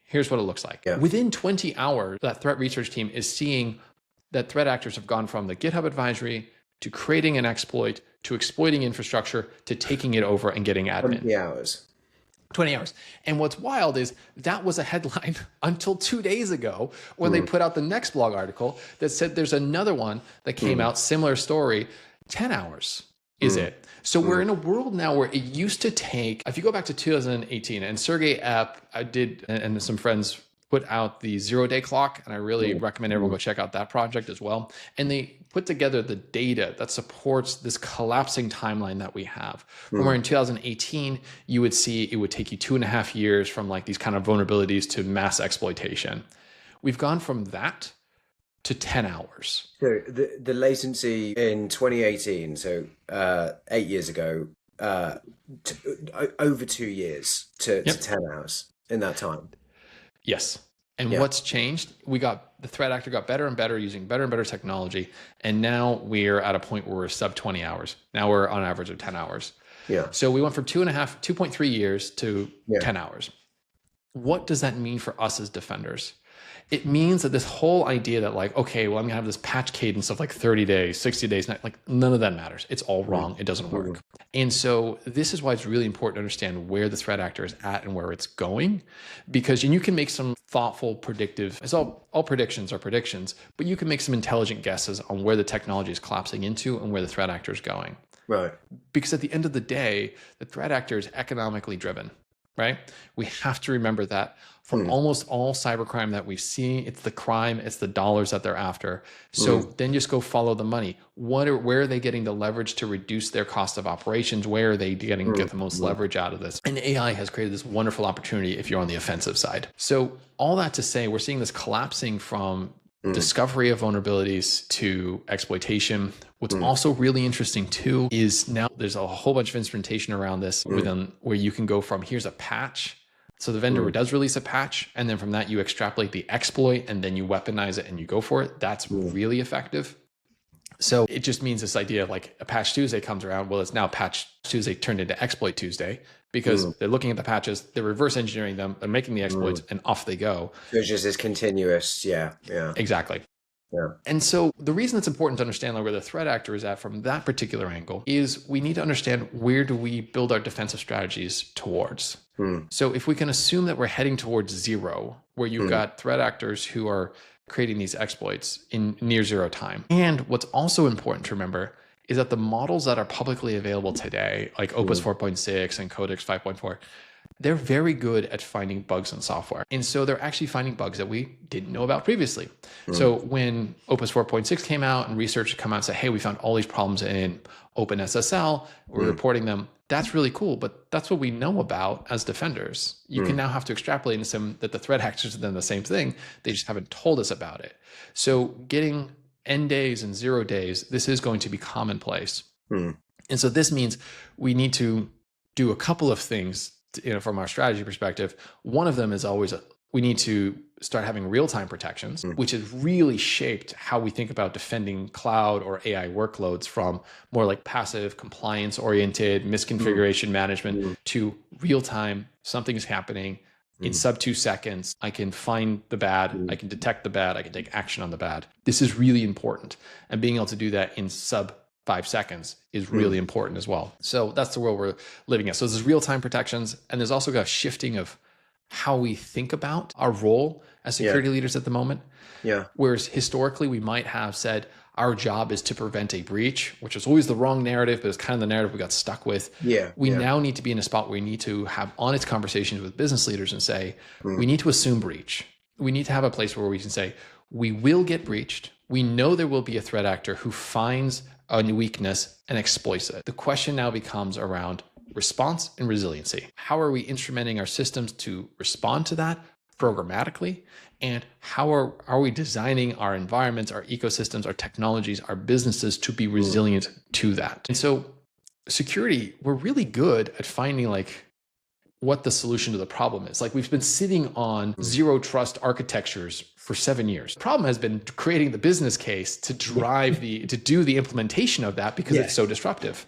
Here's what it looks like. Within 20 hours, that threat research team is seeing that threat actors have gone from the GitHub advisory to creating an exploit, to exploiting infrastructure, to taking it over and getting admin. 20 hours. 20 hours. And what's wild is that was a headline until 2 days ago when they put out the next blog article that said there's another one that came out, similar story, 10 hours is it. So we're in a world now where it used to take, if you go back to 2018, and Sergey Epp and some friends put out the 0-day clock, and I really recommend everyone go check out that project as well. And they put together the data that supports this collapsing timeline that we have. From where in 2018, you would see it would take you 2.5 years from like these kind of vulnerabilities to mass exploitation. We've gone from that to 10 hours. So the latency in 2018, so 8 years ago, over 2 years to 10 hours in that time. Yes. And what's changed? The threat actor got better and better using better and better technology. And now we're at a point where we're sub 20 hours. Now we're on average of 10 hours. So we went from 2.3 years to 10 hours. What does that mean for us as defenders? It means that this whole idea that like, okay, well, I'm gonna have this patch cadence of like 30 days, 60 days, like none of that matters. It's all wrong. It doesn't work. And so this is why it's really important to understand where the threat actor is at and where it's going, because you can make some thoughtful predictive, it's all predictions are predictions, but you can make some intelligent guesses on where the technology is collapsing into and where the threat actor is going. Right. Because at the end of the day, the threat actor is economically driven. Right? We have to remember that for almost all cybercrime that we've seen, it's the crime, it's the dollars that they're after. So then just go follow the money. Where are they getting the leverage to reduce their cost of operations? Where are they getting get the most leverage out of this? And AI has created this wonderful opportunity if you're on the offensive side. So all that to say, we're seeing this collapsing from discovery of vulnerabilities to exploitation. What's also really interesting too is now there's a whole bunch of instrumentation around this within where you can go from here's a patch. So the vendor does release a patch, and then from that you extrapolate the exploit, and then you weaponize it and you go for it. That's really effective. So it just means this idea of like a patch Tuesday comes around. Well, it's now patch Tuesday turned into exploit Tuesday because they're looking at the patches, they're reverse engineering them, they're making the exploits, and off they go. So it's just this continuous, yeah. Exactly. Yeah. And so the reason it's important to understand like where the threat actor is at from that particular angle is we need to understand where do we build our defensive strategies towards. So if we can assume that we're heading towards zero, where you've got threat actors who are creating these exploits in near zero time. And what's also important to remember is that the models that are publicly available today, like Opus 4.6 and Codex 5.4, they're very good at finding bugs in software. And so they're actually finding bugs that we didn't know about previously. So when Opus 4.6 came out and researchers come out and say, hey, we found all these problems in OpenSSL, we're reporting them. That's really cool, but that's what we know about as defenders. You can now have to extrapolate and assume that the threat actors have done the same thing. They just haven't told us about it. So getting N days and 0 days, this is going to be commonplace. And so this means we need to do a couple of things from our strategy perspective. One of them is always we need to start having real-time protections, which has really shaped how we think about defending cloud or AI workloads from more like passive, compliance-oriented, misconfiguration management to real-time, something is happening in sub 2 seconds. I can find the bad, I can detect the bad, I can take action on the bad. This is really important. And being able to do that in sub 5 seconds is really important as well. So that's the world we're living in. So there's real-time protections, and there's also a shifting of how we think about our role as security leaders at the moment. Whereas historically we might have said our job is to prevent a breach, which is always the wrong narrative, but it's kind of the narrative we got stuck with. We now need to be in a spot where we need to have honest conversations with business leaders and say, we need to assume breach. We need to have a place where we can say, we will get breached. We know there will be a threat actor who finds a weakness and exploits it. The question now becomes around response and resiliency. How are we instrumenting our systems to respond to that programmatically? And how are we designing our environments, our ecosystems, our technologies, our businesses to be resilient to that? And so security, we're really good at finding like what the solution to the problem is. Like we've been sitting on zero trust architectures for 7 years. The problem has been creating the business case to drive to do the implementation of that because it's so disruptive.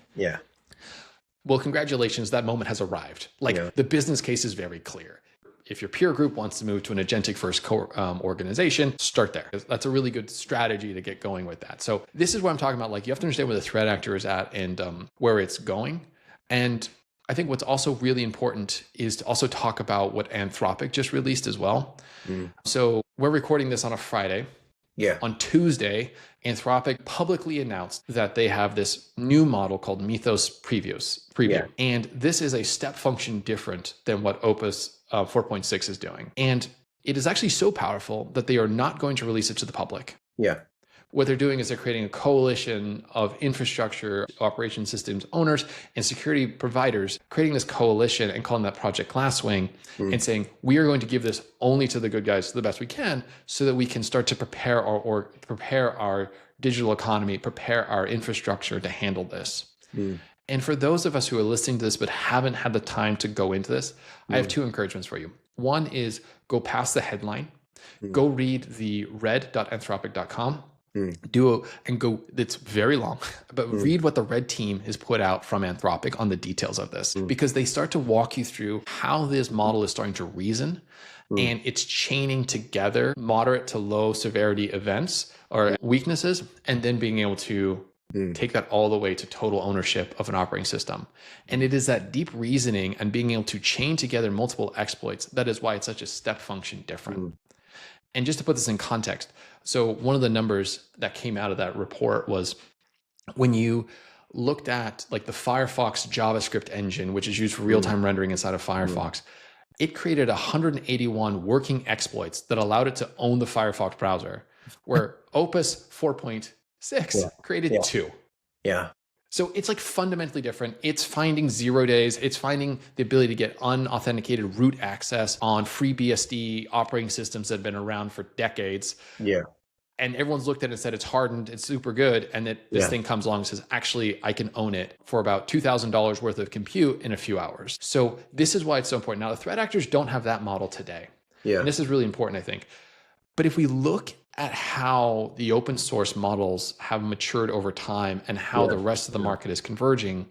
Well, congratulations, that moment has arrived. Like the business case is very clear. If your peer group wants to move to an agentic first organization, start there. That's a really good strategy to get going with that. So this is what I'm talking about. Like you have to understand where the threat actor is at and where it's going. And I think what's also really important is to also talk about what Anthropic just released as well. So we're recording this on a Friday. On Tuesday, Anthropic publicly announced that they have this new model called Mythos Preview. And this is a step function different than what Opus 4.6 is doing. And it is actually so powerful that they are not going to release it to the public. What they're doing is they're creating a coalition of infrastructure, operation systems owners, and security providers, creating this coalition and calling that Project Glasswing and saying, we are going to give this only to the good guys the best we can so that we can start to prepare our digital economy, prepare our infrastructure to handle this. And for those of us who are listening to this but haven't had the time to go into this, I have 2 encouragements for you. One is go past the headline, go read the red.anthropic.com. It's very long, but read what the red team has put out from Anthropic on the details of this, because they start to walk you through how this model is starting to reason and it's chaining together moderate to low severity events or weaknesses, and then being able to take that all the way to total ownership of an operating system. And it is that deep reasoning and being able to chain together multiple exploits that is why it's such a step function different. And just to put this in context, so one of the numbers that came out of that report was when you looked at like the Firefox JavaScript engine, which is used for real-time rendering inside of Firefox, it created 181 working exploits that allowed it to own the Firefox browser, where Opus 4.6 created 2. So it's like fundamentally different. It's finding 0 days. It's finding the ability to get unauthenticated root access on FreeBSD operating systems that have been around for decades. And everyone's looked at it and said, it's hardened, it's super good. And that this thing comes along and says, actually, I can own it for about $2,000 worth of compute in a few hours. So this is why it's so important. Now, the threat actors don't have that model today. Yeah. And this is really important, I think. But if we look at how the open source models have matured over time and how the rest of the market is converging,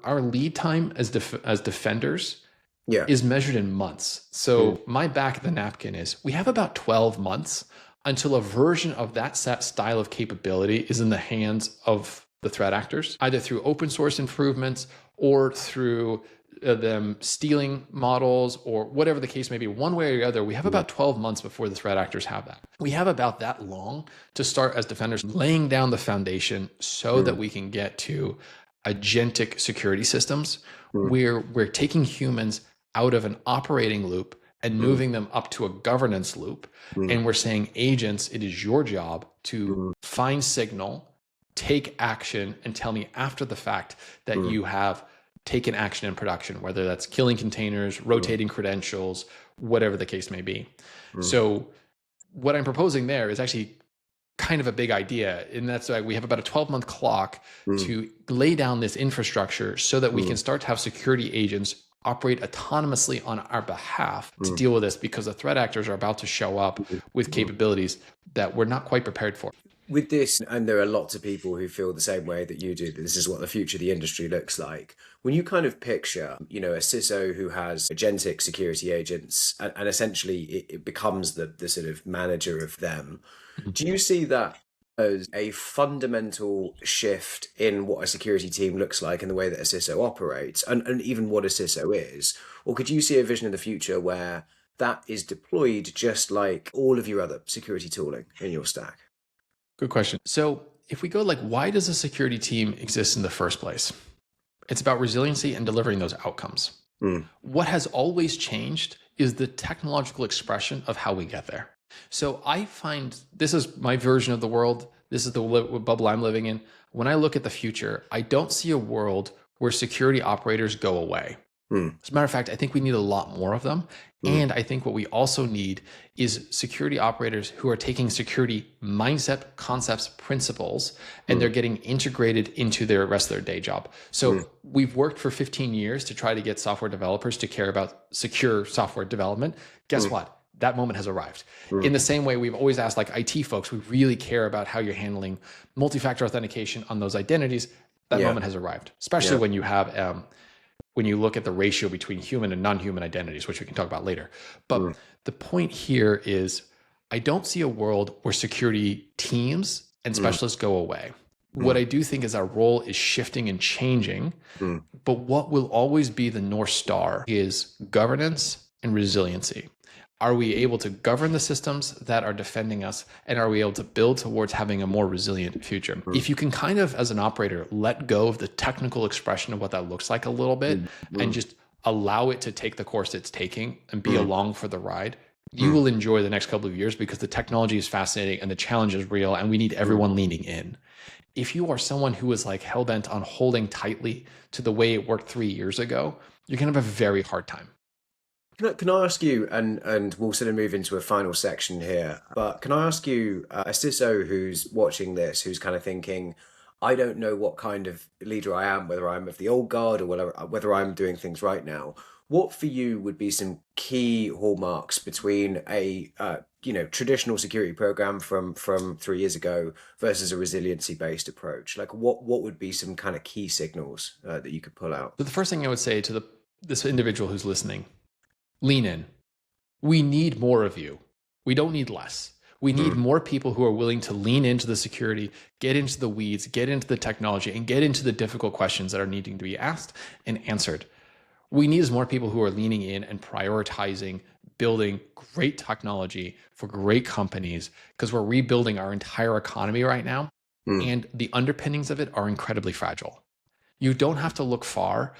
our lead time as defenders is measured in months. So my back of the napkin is we have about 12 months until a version of that set style of capability is in the hands of the threat actors, either through open source improvements or through them stealing models or whatever the case may be. One way or the other, we have about 12 months before the threat actors have that. We have about that long to start as defenders laying down the foundation so that we can get to agentic security systems where we're taking humans out of an operating loop and moving them up to a governance loop. And we're saying, agents, it is your job to find signal, take action, and tell me after the fact that you have taken action in production, whether that's killing containers, rotating credentials, whatever the case may be. So what I'm proposing there is actually kind of a big idea. And that's why we have about a 12-month clock to lay down this infrastructure so that we can start to have security agents operate autonomously on our behalf to deal with this, because the threat actors are about to show up with capabilities that we're not quite prepared for. With this, and there are lots of people who feel the same way that you do, that this is what the future of the industry looks like. When you kind of picture, a CISO who has agentic security agents and essentially it becomes the sort of manager of them, do you see that as a fundamental shift in what a security team looks like in the way that a CISO operates and even what a CISO is? Or could you see a vision of the future where that is deployed just like all of your other security tooling in your stack? Good question. So if we go why does a security team exist in the first place? It's about resiliency and delivering those outcomes. What has always changed is the technological expression of how we get there. So I find this is my version of the world. This is the bubble I'm living in. When I look at the future, I don't see a world where security operators go away. As a matter of fact, I think we need a lot more of them. And I think what we also need is security operators who are taking security mindset, concepts, principles, and they're getting integrated into their rest of their day job. So we've worked for 15 years to try to get software developers to care about secure software development. Guess what? That moment has arrived. In the same way, we've always asked IT folks, we really care about how you're handling multi-factor authentication on those identities. That moment has arrived, especially when you have when you look at the ratio between human and non-human identities, which we can talk about later. But the point here is, I don't see a world where security teams and specialists go away. What I do think is our role is shifting and changing, but what will always be the North Star is governance and resiliency. Are we able to govern the systems that are defending us? And are we able to build towards having a more resilient future? If you can kind of, as an operator, let go of the technical expression of what that looks like a little bit and just allow it to take the course it's taking and be along for the ride, you will enjoy the next couple of years, because the technology is fascinating and the challenge is real and we need everyone leaning in. If you are someone who is hell-bent on holding tightly to the way it worked 3 years ago, you're going to have a very hard time. Can I ask you, and we'll sort of move into a final section here, but can I ask you, a CISO who's watching this, who's kind of thinking, I don't know what kind of leader I am, whether I'm of the old guard or whether I'm doing things right now. What for you would be some key hallmarks between a traditional security program from 3 years ago versus a resiliency-based approach? What would be some kind of key signals that you could pull out? So the first thing I would say to this individual who's listening, lean in. We need more of you. We don't need less. We need more people who are willing to lean into the security, get into the weeds, get into the technology, and get into the difficult questions that are needing to be asked and answered. We need more people who are leaning in and prioritizing building great technology for great companies, because we're rebuilding our entire economy right now. And the underpinnings of it are incredibly fragile. You don't have to look far.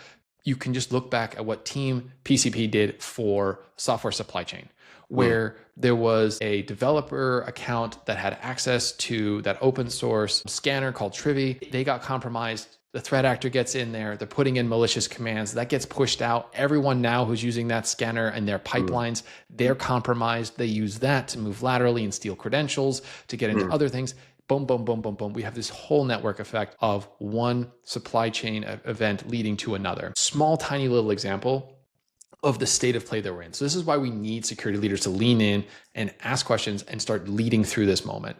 You can just look back at what Team PCP did for software supply chain, where there was a developer account that had access to that open source scanner called Trivi. They got compromised. The threat actor gets in there, they're putting in malicious commands, that gets pushed out. Everyone now who's using that scanner and their pipelines, they're compromised. They use that to move laterally and steal credentials to get into other things. Boom, boom, boom, boom, boom. We have this whole network effect of one supply chain event leading to another. Small, tiny little example of the state of play that we're in. So this is why we need security leaders to lean in and ask questions and start leading through this moment.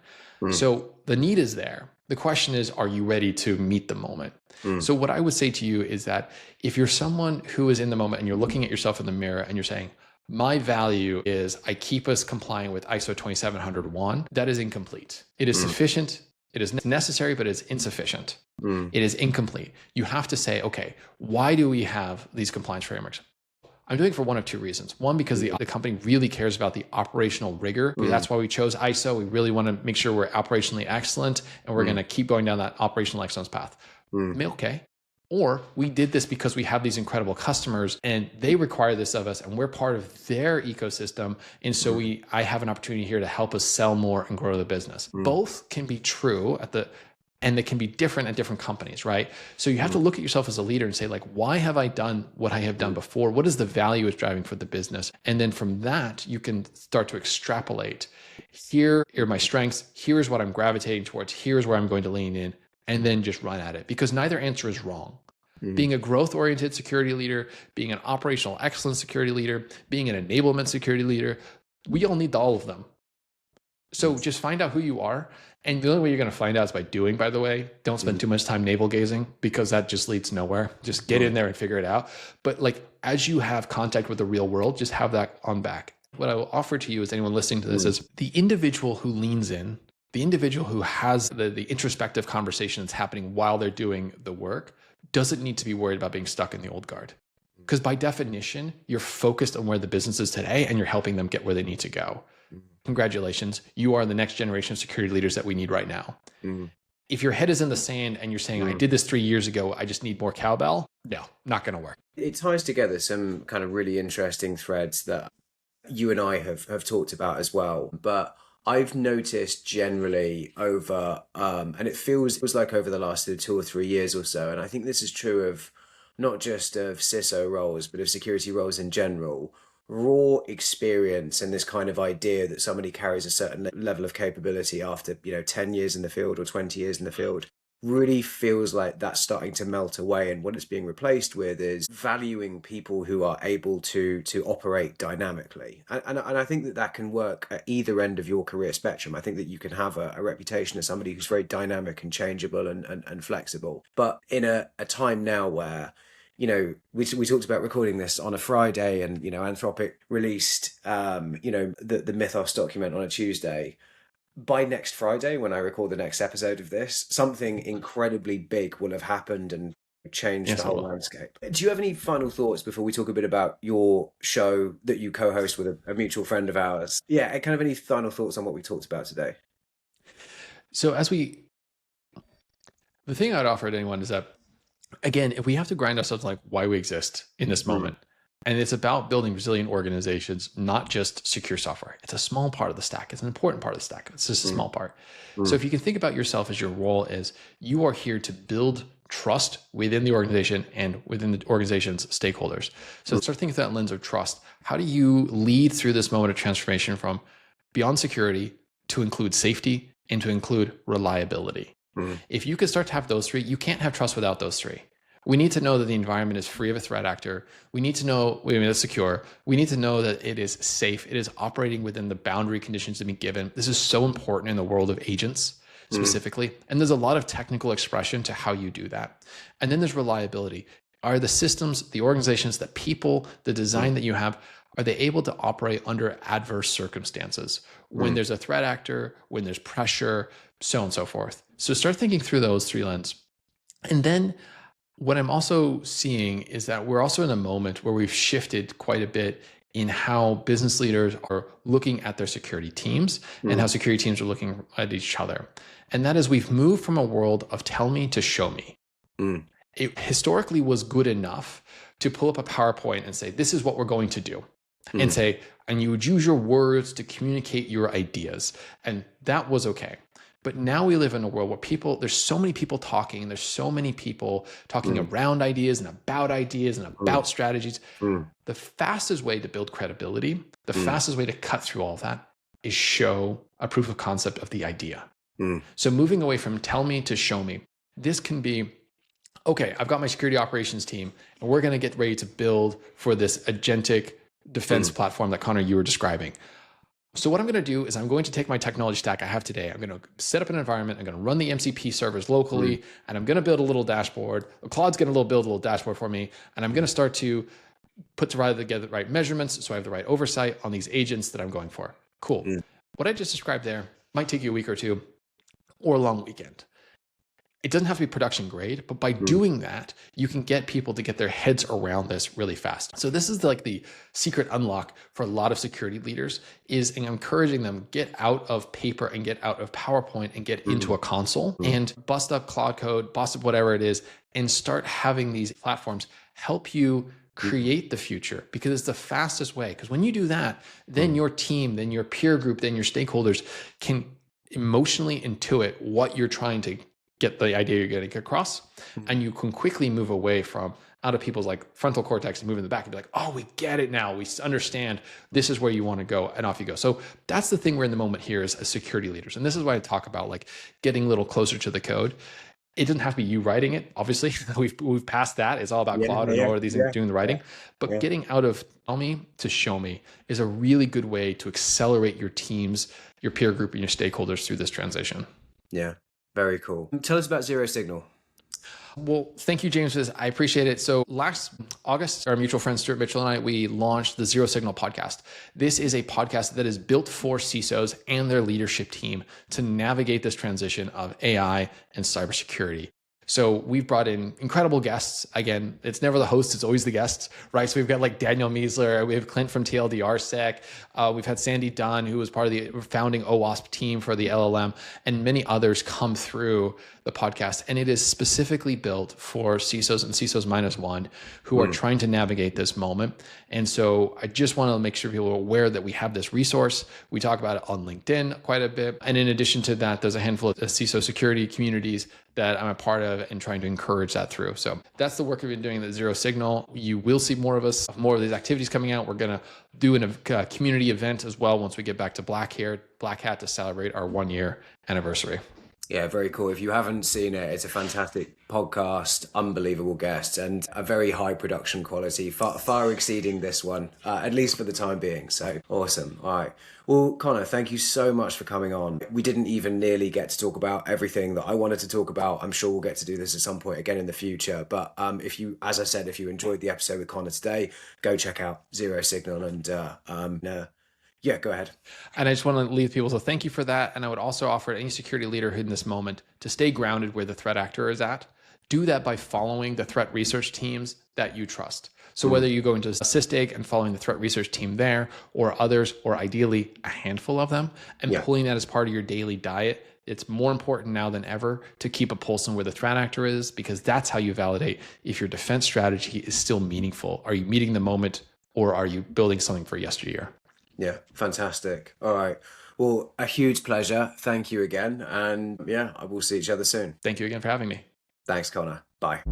So the need is there. The question is, are you ready to meet the moment? So what I would say to you is that if you're someone who is in the moment and you're looking at yourself in the mirror and you're saying, my value is I keep us complying with ISO 27001, that is incomplete. It is sufficient. It is necessary, but it's insufficient. It is incomplete. You have to say, okay, why do we have these compliance frameworks? I'm doing it for one of two reasons. One, because the company really cares about the operational rigor. That's why we chose ISO. We really want to make sure we're operationally excellent, and we're going to keep going down that operational excellence path. Okay. Or we did this because we have these incredible customers and they require this of us and we're part of their ecosystem. And so I have an opportunity here to help us sell more and grow the business. Both can be true and they can be different at different companies, right? So you have to look at yourself as a leader and say, like, why have I done what I have done before? What is the value it's driving for the business? And then from that, you can start to extrapolate. Here are my strengths. Here's what I'm gravitating towards. Here's where I'm going to lean in. And then just run at it, because neither answer is wrong. Being a growth-oriented security leader, being an operational excellence security leader, being an enablement security leader, we all need all of them. So just find out who you are. And the only way you're going to find out is by doing, by the way. Don't spend too much time navel gazing, because that just leads nowhere. Just get in there and figure it out. But like, as you have contact with the real world, just have that on back. What I will offer to you, as anyone listening to this, is the individual who leans in, the individual who has the introspective conversation that's happening while they're doing the work doesn't need to be worried about being stuck in the old guard. Because by definition, you're focused on where the business is today and you're helping them get where they need to go. Congratulations. You are the next generation of security leaders that we need right now. If your head is in the sand and you're saying, I did this 3 years ago, I just need more cowbell. No, not going to work. It ties together some kind of really interesting threads that you and I have talked about as well. But I've noticed generally over, and it feels like over the last 2 or 3 years or so, and I think this is true of not just of CISO roles, but of security roles in general, raw experience and this kind of idea that somebody carries a certain level of capability after, 10 years in the field or 20 years in the field really feels like that's starting to melt away. And what it's being replaced with is valuing people who are able to operate dynamically. And I think that can work at either end of your career spectrum. I think that you can have a reputation as somebody who's very dynamic and changeable and flexible. But in a time now where, we talked about recording this on a Friday and, Anthropic released, the Mythos document on a Tuesday. By next Friday, when I record the next episode of this, something incredibly big will have happened and changed the whole landscape. Do you have any final thoughts before we talk a bit about your show that you co-host with a mutual friend of ours? Yeah, kind of any final thoughts on what we talked about today? So the thing I'd offer to anyone is that, again, if we have to grind ourselves like why we exist in this moment, and it's about building resilient organizations, not just secure software. It's a small part of the stack. It's an important part of the stack. It's just a small part. So if you can think about yourself as your role is you are here to build trust within the organization and within the organization's stakeholders. So start thinking through that lens of trust. How do you lead through this moment of transformation from beyond security to include safety and to include reliability? If you could start to have those three, you can't have trust without those three. We need to know that the environment is free of a threat actor. We need to know, it's secure. We need to know that it is safe. It is operating within the boundary conditions to be given. This is so important in the world of agents specifically. And there's a lot of technical expression to how you do that. And then there's reliability. Are the systems, the organizations, the people, the design that you have, are they able to operate under adverse circumstances? When there's a threat actor, when there's pressure, so on and so forth. So start thinking through those three lenses. And then what I'm also seeing is that we're also in a moment where we've shifted quite a bit in how business leaders are looking at their security teams and how security teams are looking at each other. And that is we've moved from a world of tell me to show me. It historically was good enough to pull up a PowerPoint and say, this is what we're going to do. And you would use your words to communicate your ideas. And that was okay. But now we live in a world where there's so many people talking, there's so many people talking around ideas and about strategies. The fastest way to build credibility, the fastest way to cut through all of that is show a proof of concept of the idea. So moving away from tell me to show me, this can be, okay, I've got my security operations team and we're going to get ready to build for this agentic defense platform that Conor, you were describing. So what I'm going to do is I'm going to take my technology stack I have today. I'm going to set up an environment. I'm going to run the MCP servers locally, and I'm going to build a little dashboard. Claude's going to build a little dashboard for me, and I'm going to start to put together the right measurements so I have the right oversight on these agents that I'm going for. Cool. What I just described there might take you a week or two or a long weekend. It doesn't have to be production grade, but by doing that, you can get people to get their heads around this really fast. So this is like the secret unlock for a lot of security leaders, is encouraging them get out of paper and get out of PowerPoint and get into a console and bust up Cloud Code, bust up whatever it is, and start having these platforms help you create the future, because it's the fastest way. Because when you do that, then your team, then your peer group, then your stakeholders can emotionally intuit what you're trying to get, the idea you're getting across, and you can quickly move away from out of people's like frontal cortex and move in the back and be like, oh, we get it now. We understand this is where you want to go, and off you go. So that's the thing we're in the moment here as security leaders. And this is why I talk about like getting a little closer to the code. It doesn't have to be you writing it. Obviously, we've passed that. It's all about Claude and all of these things doing the writing. But getting out of tell me to show me is a really good way to accelerate your teams, your peer group, and your stakeholders through this transition. Yeah. Very cool. Tell us about Zero Signal. Well, thank you, James, for this. I appreciate it. So last August, our mutual friend Stuart Mitchell and I, we launched the Zero Signal podcast. This is a podcast that is built for CISOs and their leadership team to navigate this transition of AI and cybersecurity. So we've brought in incredible guests. Again, it's never the host, it's always the guests, right? So we've got like Daniel Miesler, we have Clint from TLDRSec, we've had Sandy Dunn, who was part of the founding OWASP team for the LLM, and many others come through the podcast. And it is specifically built for CISOs and CISOs -1 who are trying to navigate this moment. And so I just want to make sure people are aware that we have this resource. We talk about it on LinkedIn quite a bit. And in addition to that, there's a handful of CISO security communities that I'm a part of and trying to encourage that through. So that's the work we've been doing at Zero Signal. You will see more of us, more of these activities coming out. We're going to do a community event as well once we get back to Black Hat to celebrate our 1-year anniversary. Yeah, very cool. If you haven't seen it, it's a fantastic podcast, unbelievable guests, and a very high production quality, far exceeding this one, at least for the time being. So awesome. All right. Well, Conor, thank you so much for coming on. We didn't even nearly get to talk about everything that I wanted to talk about. I'm sure we'll get to do this at some point again in the future. But if you, as I said, if you enjoyed the episode with Conor today, go check out Zero Signal and yeah, go ahead. And I just want to leave people. So thank you for that. And I would also offer any security leader in this moment to stay grounded where the threat actor is at. Do that by following the threat research teams that you trust. So whether you go into Sysdig and following the threat research team there, or others, or ideally a handful of them, and pulling that as part of your daily diet, it's more important now than ever to keep a pulse on where the threat actor is, because that's how you validate if your defense strategy is still meaningful. Are you meeting the moment, or are you building something for yesteryear? Yeah, fantastic. All right. Well, a huge pleasure. Thank you again. And yeah, I will see each other soon. Thank you again for having me. Thanks, Conor. Bye.